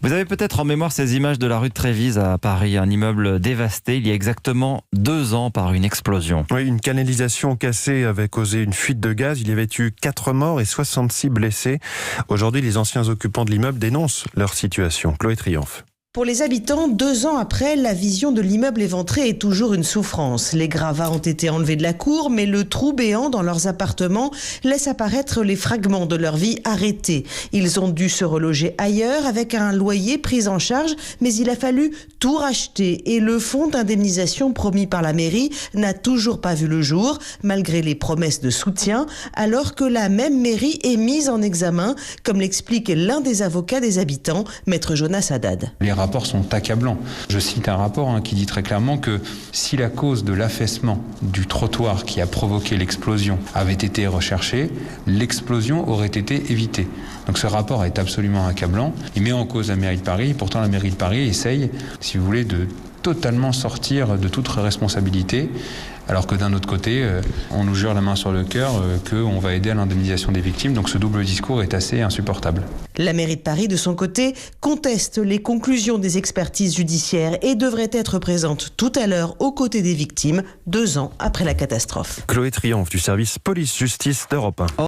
Vous avez peut-être en mémoire ces images de la rue de Trévise à Paris, un immeuble dévasté il y a exactement 2 ans par une explosion. Oui, une canalisation cassée avait causé une fuite de gaz. Il y avait eu 4 morts et 66 blessés. Aujourd'hui, les anciens occupants de l'immeuble dénoncent leur situation. Chloé Triomphe. Pour les habitants, 2 ans après, la vision de l'immeuble éventré est toujours une souffrance. Les gravats ont été enlevés de la cour, mais le trou béant dans leurs appartements laisse apparaître les fragments de leur vie arrêtés. Ils ont dû se reloger ailleurs avec un loyer pris en charge, mais il a fallu tout racheter et le fonds d'indemnisation promis par la mairie n'a toujours pas vu le jour, malgré les promesses de soutien, alors que la même mairie est mise en examen, comme l'explique l'un des avocats des habitants, maître Jonas Haddad. Les rapports sont accablants. Je cite un rapport qui dit très clairement que si la cause de l'affaissement du trottoir qui a provoqué l'explosion avait été recherchée, l'explosion aurait été évitée. Donc ce rapport est absolument accablant. Il met en cause la mairie de Paris. Pourtant, la mairie de Paris essaye, si vous voulez, de totalement sortir de toute responsabilité, alors que d'un autre côté, on nous jure la main sur le cœur qu'on va aider à l'indemnisation des victimes. Donc ce double discours est assez insupportable. La mairie de Paris, de son côté, conteste les conclusions des expertises judiciaires et devrait être présente tout à l'heure aux côtés des victimes, 2 ans après la catastrophe. Chloé Triomphe du service police-justice d'Europe 1.